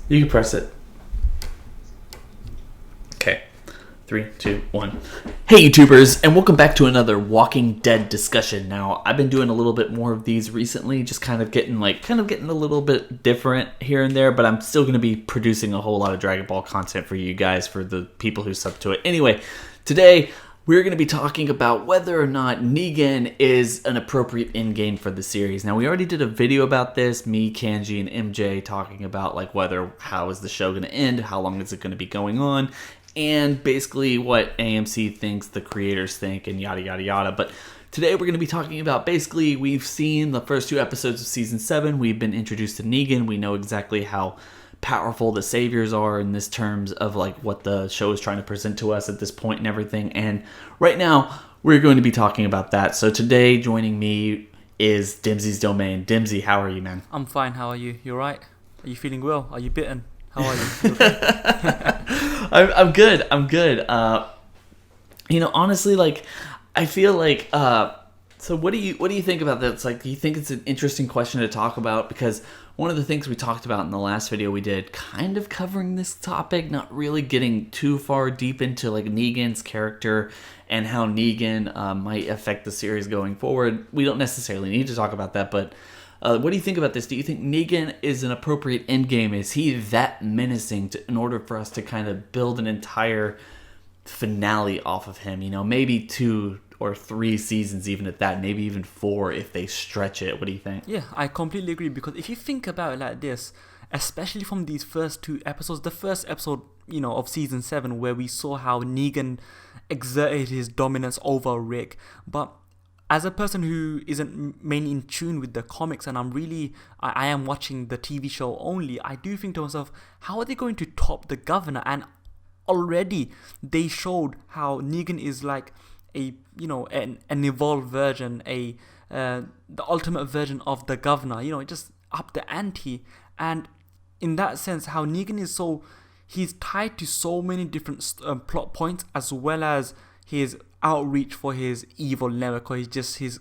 You can press it. Okay. 3, 2, 1. Hey YouTubers, and welcome back to another Walking Dead discussion. Now, I've been doing a little bit more of these recently, just kind of getting a little bit different here and there, but I'm still going to be producing a whole lot of Dragon Ball content for you guys, for the people who sub to it. Anyway, today we're going to be talking about whether or not Neagan is an appropriate end game for the series. Now, we already did a video about this, me, Kanji, and MJ talking about how is the show going to end, how long is it going to be going on, and basically what AMC thinks, the creators think, and yada yada yada. But today we're going to be talking about basically, we've seen the first 2 episodes of season 7. We've been introduced to Neagan. We know exactly how powerful the saviors are in this terms of what the show is trying to present to us at this point and everything. And right now we're going to be talking about that. So today joining me is Dimzy's Domain. Dimzy, how are you, man? I'm fine. How are you? You alright? Are you feeling well? Are you bitten? How are you? You okay? I'm good. Honestly, I feel like. So what do you think about that? Do you think it's an interesting question to talk about? Because one of the things we talked about in the last video we did, kind of covering this topic, not really getting too far deep into Negan's character and how Negan might affect the series going forward. We don't necessarily need to talk about that, but what do you think about this? Do you think Negan is an appropriate endgame? Is he that menacing in order for us to kind of build an entire finale off of him? Maybe 2 or 3 seasons even at that, maybe even 4 if they stretch it. What do you think? Yeah, I completely agree, because if you think about it like this, especially from these first 2 episodes, the first episode, of season 7, where we saw how Negan exerted his dominance over Rick, but as a person who isn't mainly in tune with the comics, and I am watching the TV show only, I do think to myself, how are they going to top the governor? And already they showed how Negan is like an evolved version, the ultimate version of the governor. Just up the ante. And in that sense, how Negan is he's tied to so many different plot points, as well as his outreach for his evil network, or his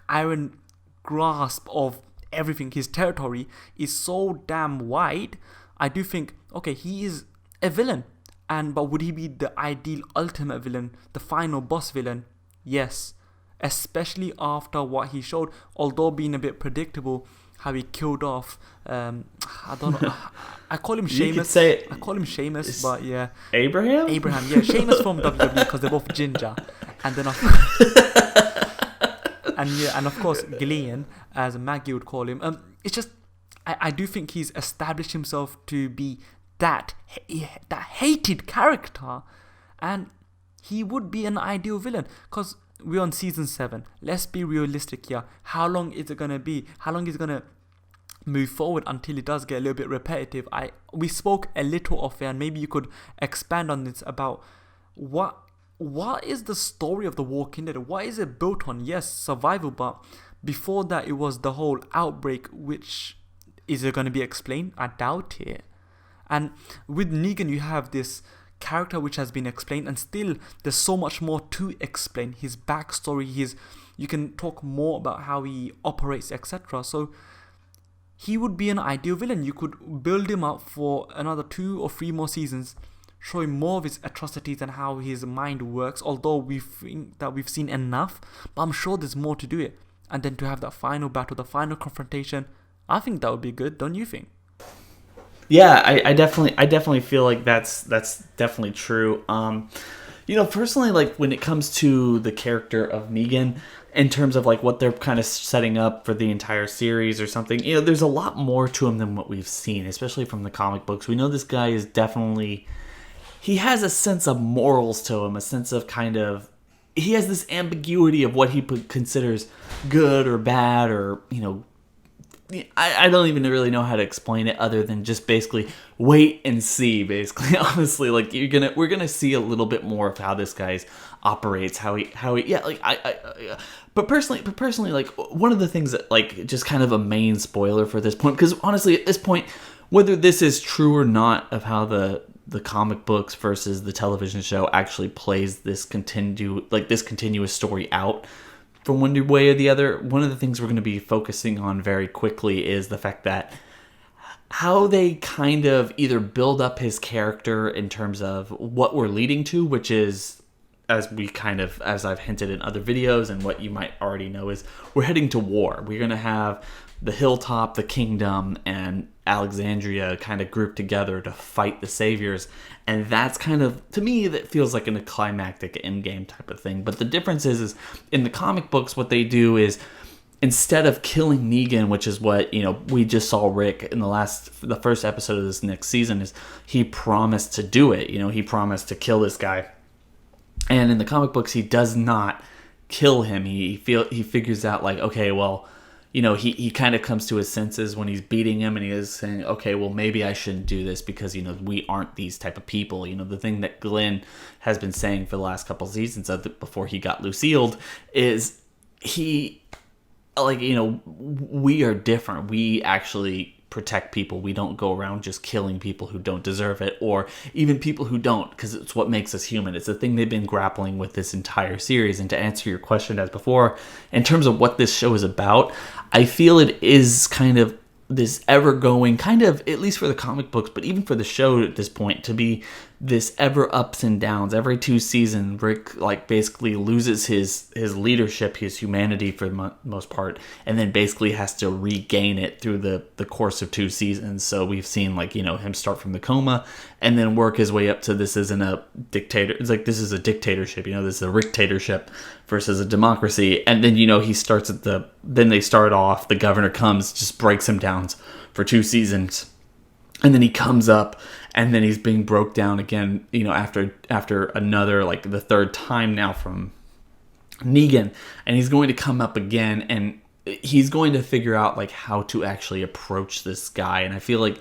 iron grasp of everything. His territory is so damn wide. I do think, okay, he is a villain. But would he be the ideal ultimate villain, the final boss villain? Yes. Especially after what he showed, although being a bit predictable, how he killed off, I don't know, I call him Sheamus. I call him Sheamus, but yeah. Abraham, yeah. Sheamus from WWE, because they're both ginger. And then and of course, Gillian, as Maggie would call him. It's just, I do think he's established himself to be that hated character, and he would be an ideal villain, because we're on season 7. Let's be realistic here. How long is it going to be? How long is it going to move forward until it does get a little bit repetitive? We spoke a little off air, and maybe you could expand on this about what is the story of The Walking Dead? What is it built on? Yes, survival, but before that it was the whole outbreak, which is it going to be explained? I doubt it. And with Negan, you have this character which has been explained, and still there's so much more to explain. His backstory, you can talk more about how he operates, etc. So he would be an ideal villain. You could build him up for another 2 or 3 more seasons, showing more of his atrocities and how his mind works, although we think that we've seen enough, but I'm sure there's more to do it. And then to have that final battle, the final confrontation, I think that would be good, don't you think? Yeah, I definitely feel like that's definitely true. Personally, when it comes to the character of Negan, in terms of what they're kind of setting up for the entire series or something, there's a lot more to him than what we've seen, especially from the comic books. We know this guy is definitely, he has a sense of morals to him, a sense of he has this ambiguity of what he considers good or bad, or I don't even really know how to explain it other than just basically wait and see. Basically, honestly, we're gonna see a little bit more of how this guy operates, how he But personally, one of the things that just kind of a main spoiler for this point, because honestly at this point, whether this is true or not of how the comic books versus the television show actually plays this continuous story out, from one way or the other, one of the things we're going to be focusing on very quickly is the fact that how they kind of either build up his character in terms of what we're leading to, which is, as I've hinted in other videos and what you might already know, is we're heading to war. We're going to have the hilltop, the kingdom, and Alexandria kind of grouped together to fight the saviors. And that's kind of, to me, that feels like a climactic endgame type of thing. But the difference is in the comic books, what they do is, instead of killing Negan, which is what, we just saw Rick in the first episode of this next season, is he promised to do it. He promised to kill this guy. And in the comic books, he does not kill him. He figures out, like, okay, well, he kind of comes to his senses when he's beating him, and he is saying, okay, well, maybe I shouldn't do this because, we aren't these type of people. The thing that Glenn has been saying for the last couple of seasons before he got Lucille'd is we are different. We actually protect people. We don't go around just killing people who don't deserve it, or even people who don't, because it's what makes us human. It's the thing they've been grappling with this entire series. And to answer your question as before, in terms of what this show is about, I feel it is kind of this ever-going, kind of, at least for the comic books, but even for the show at this point, to be this ever ups and downs. Every 2 seasons, Rick basically loses his leadership, his humanity for the most part, and then basically has to regain it through the course of 2 seasons. So we've seen him start from the coma and then work his way up to, this isn't a dictator. It's like, this is a dictatorship. This is a Rick-tatorship versus a democracy. And then he starts then they start off. The governor comes, just breaks him down for 2 seasons. And then he comes up, and then he's being broke down again, after another, the 3rd time now from Negan. And he's going to come up again, and he's going to figure out, how to actually approach this guy. And I feel like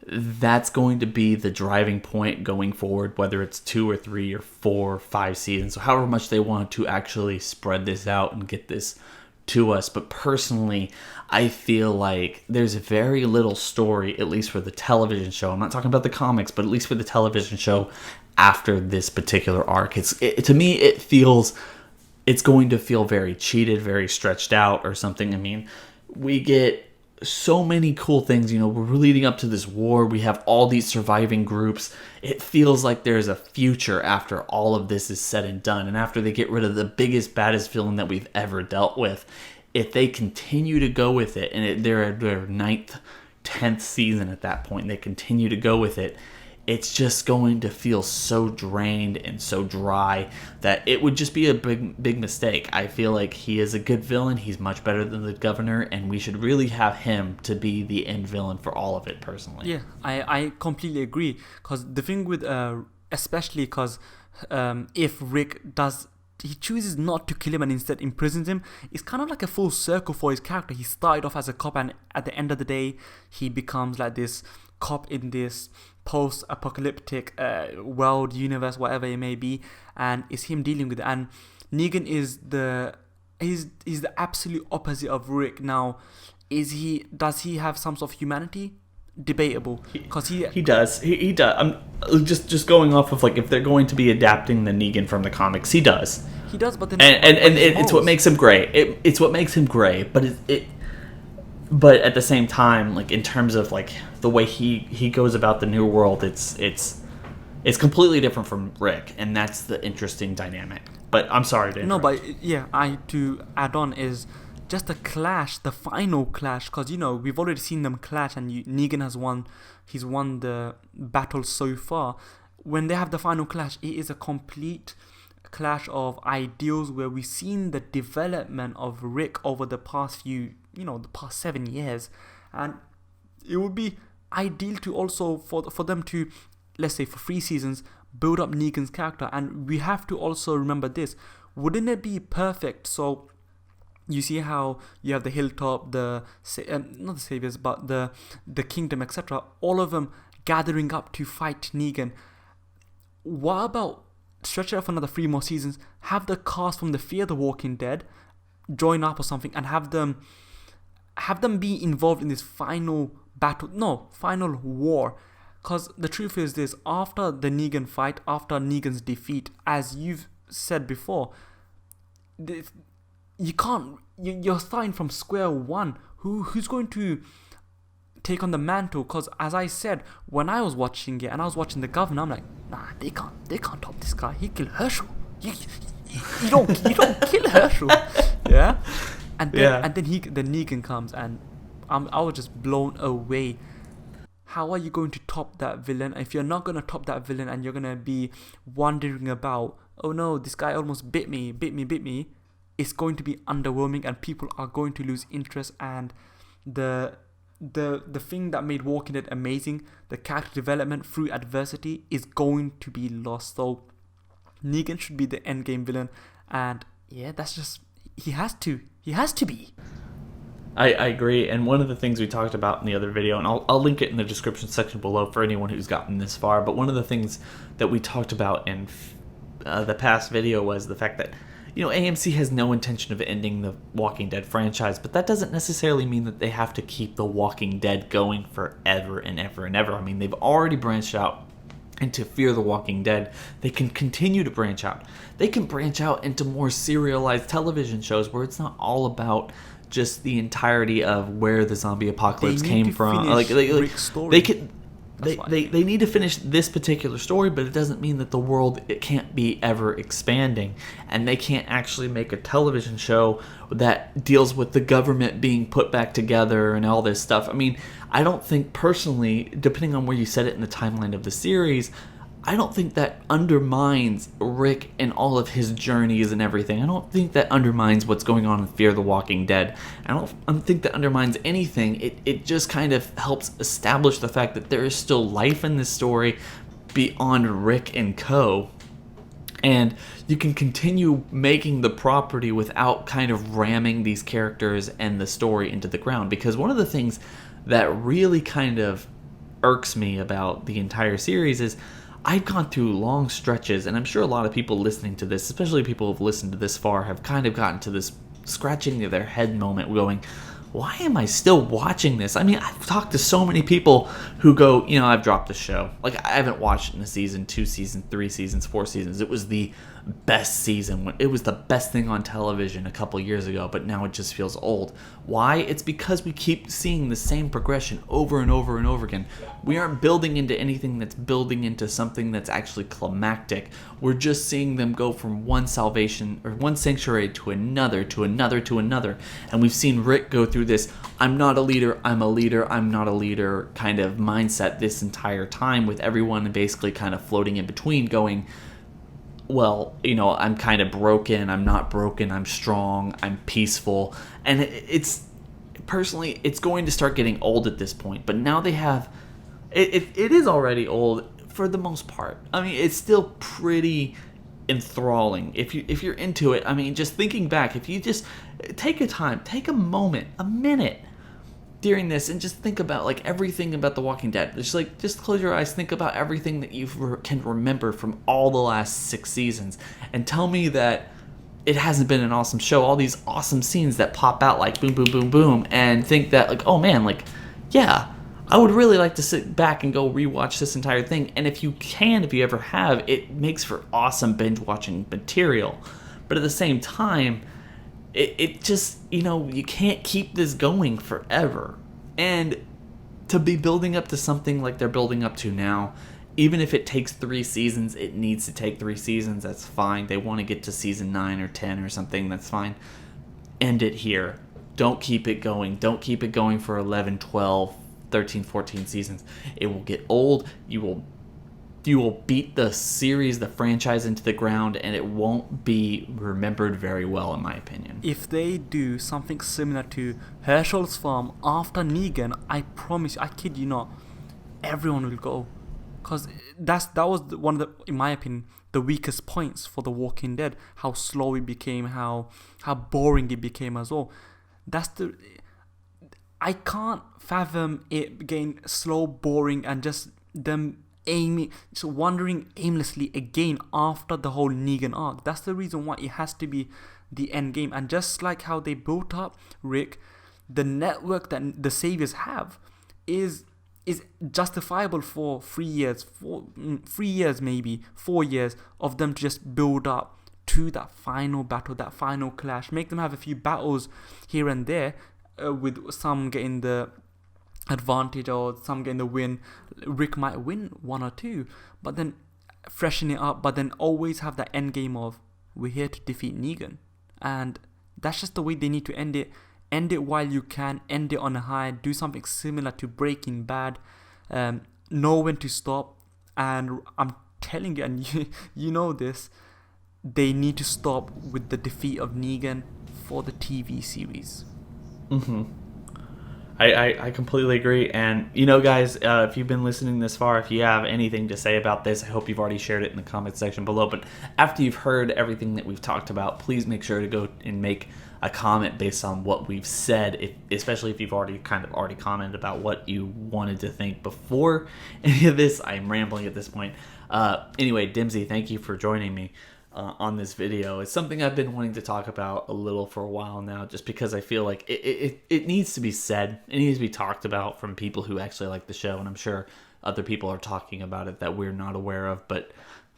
that's going to be the driving point going forward, whether it's 2 or 3 or 4 or 5 seasons. So however much they want to actually spread this out and get this to us. But personally, I feel like there's very little story, at least for the television show. I'm not talking about the comics, but at least for the television show after this particular arc. To me, it's going to feel very cheated, very stretched out or something. I mean, we get so many cool things. We're leading up to this war. We have all these surviving groups. It feels like there's a future after all of this is said and done. And after they get rid of the biggest, baddest villain that we've ever dealt with, if they continue to go with it, and they're at their 9th, 10th season at that point, and they continue to go with it, it's just going to feel so drained and so dry that it would just be a big mistake. I feel like he is a good villain. He's much better than the governor, and we should really have him to be the end villain for all of it, personally. Yeah, I completely agree. Because the thing with, especially because if Rick he chooses not to kill him and instead imprisons him, it's kind of like a full circle for his character. He started off as a cop, and at the end of the day, he becomes like this cop in this post-apocalyptic world, universe, whatever it may be, and it's him dealing with it. And Negan is the absolute opposite of Rick. Now, does he have some sort of humanity? Debatable, because he does. He does. I'm just going off of if they're going to be adapting the Negan from the comics, he does. He does, but then it's what makes him great. It's what makes him great. But but at the same time, in terms of the way he goes about the new world, it's completely different from Rick, and that's the interesting dynamic. But I'm sorry to interrupt. No, but yeah, to add on is just the clash, the final clash, because we've already seen them clash, and Negan has won. He's won the battle so far. When they have the final clash, it is a complete clash of ideals where we've seen the development of Rick over the past the past 7 years, and it would be ideal to also for them to, let's say, for 3 seasons, build up Negan's character. And we have to also remember this: wouldn't it be perfect? So you see how you have the hilltop, not the saviors, but the kingdom, etc. All of them gathering up to fight Negan. What about stretch it out for another 3 more seasons? Have the cast from the Fear the Walking Dead join up or something, and have them be involved in this final war. Because the truth is this: after the Negan fight, after Negan's defeat, as you've said before, you're starting from square one. Who's going to take on the mantle. Because as I said, when I was watching it and I was watching the governor, I'm like, nah, they can't top this guy. He killed Herschel. You don't kill Herschel. Yeah. And then Negan comes, and I was just blown away. How are you going to top that villain? If you're not going to top that villain and you're going to be wondering about, oh no, this guy almost bit me, it's going to be underwhelming, and people are going to lose interest. And the thing that made Walking Dead amazing, the character development through adversity, is going to be lost. So Negan should be the endgame villain, and yeah, that's just, he has to be. I agree, and one of the things we talked about in the other video, and I'll link it in the description section below for anyone who's gotten this far, but one of the things that we talked about in the past video was the fact that, AMC has no intention of ending the Walking Dead franchise, but that doesn't necessarily mean that they have to keep the Walking Dead going forever and ever and ever. I mean, they've already branched out into Fear the Walking Dead. They can continue to branch out. They can branch out into more serialized television shows where it's not all about just the entirety of where the zombie apocalypse came from. They need to finish this particular story, but it doesn't mean that the world, it can't be ever expanding, and they can't actually make a television show that deals with the government being put back together and all this stuff. I mean, I don't think personally, depending on where you set it in the timeline of the series, I don't think that undermines Rick and all of his journeys and everything. I don't think that undermines what's going on in Fear the Walking Dead. I don't think that undermines anything. It just kind of helps establish the fact that there is still life in this story beyond Rick and co. And you can continue making the property without kind of ramming these characters and the story into the ground. Because one of the things that really kind of irks me about the entire series is I've gone through long stretches, and I'm sure a lot of people listening to this, especially people who've listened to this far, have kind of gotten to this scratching their head moment going, why am I still watching this? I mean, I've talked to so many people who go, I've dropped the show. Like, I haven't watched it in a season, 2 seasons, 3 seasons, 4 seasons. It was the best season. It was the best thing on television a couple years ago, but now it just feels old. Why? It's because we keep seeing the same progression over and over and over again. We aren't building into anything that's building into something that's actually climactic. We're just seeing them go from one salvation or one sanctuary to another, to another, to another. And we've seen Rick go through this, I'm not a leader, I'm a leader, I'm not a leader kind of mindset this entire time, with everyone basically kind of floating in between going, well, I'm kind of broken, I'm not broken, I'm strong, I'm peaceful. And it's personally, it's going to start getting old at this point. But now they have, it is already old for the most part. I mean, it's still pretty enthralling if you're into it. I mean, just thinking back, if you just take a moment, a minute during this, and just think about like everything about The Walking Dead. Just close your eyes, think about everything that you can remember from all the last 6 seasons, and tell me that it hasn't been an awesome show. All these awesome scenes that pop out like boom, boom, boom, boom, and think that like, oh man, like, yeah, I would really like to sit back and go rewatch this entire thing. And if you ever have, it makes for awesome binge watching material. But at the same time, it just, you can't keep this going forever. And to be building up to something like they're building up to now, even if it takes 3 seasons, it needs to take 3 seasons, that's fine. They want to get to season 9 or 10 or something, that's fine. End it here. Don't keep it going. Don't keep it going for 11, 12, 13, 14 seasons. It will get old. You will beat the series, the franchise into the ground, and it won't be remembered very well, in my opinion. If they do something similar to Herschel's Farm after Negan, I promise you, I kid you not, everyone will go. Because that was one of the, in my opinion, the weakest points for The Walking Dead. How slow it became, how boring it became as well. I can't fathom it getting slow, boring, and just them wandering aimlessly again after the whole Negan arc. That's the reason why it has to be the end game. And just like how they built up Rick, the network that the Saviors have is justifiable for 3 years, 3 years maybe, 4 years of them to just build up to that final battle, that final clash. Make them have a few battles here and there, with some getting the advantage or some getting the win. Rick might win 1 or 2, but then freshen it up, but then always have that end game of we're here to defeat Negan. And that's just the way they need to end it. End it while you can, end it on a high, do something similar to Breaking Bad, know when to stop. And I'm telling you, and you know this, they need to stop with the defeat of Negan for the TV series. I completely agree. And, guys, if you've been listening this far, if you have anything to say about this, I hope you've already shared it in the comment section below. But after you've heard everything that we've talked about, please make sure to go and make a comment based on what we've said, especially if you've already commented about what you wanted to think before any of this. I'm rambling at this point. Anyway, Dimzy, thank you for joining me on this video. It's something I've been wanting to talk about a little for a while now, just because I feel like it needs to be said. It needs to be talked about from people who actually like the show, and I'm sure other people are talking about it that we're not aware of, but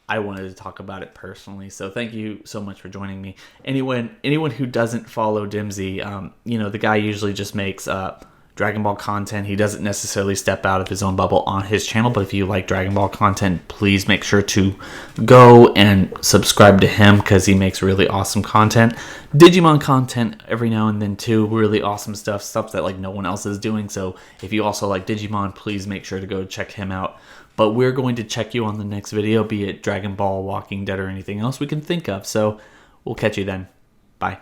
I wanted to talk about it personally. So thank you so much for joining me. Anyone who doesn't follow Dimzy, the guy usually just makes Dragon Ball content. He doesn't necessarily step out of his own bubble on his channel, but if you like Dragon Ball content, please make sure to go and subscribe to him, because he makes really awesome content. Digimon content every now and then too, really awesome stuff that like no one else is doing. So if you also like Digimon, please make sure to go check him out. But we're going to check you on the next video, be it Dragon Ball, Walking Dead, or anything else we can think of. So we'll catch you then. Bye.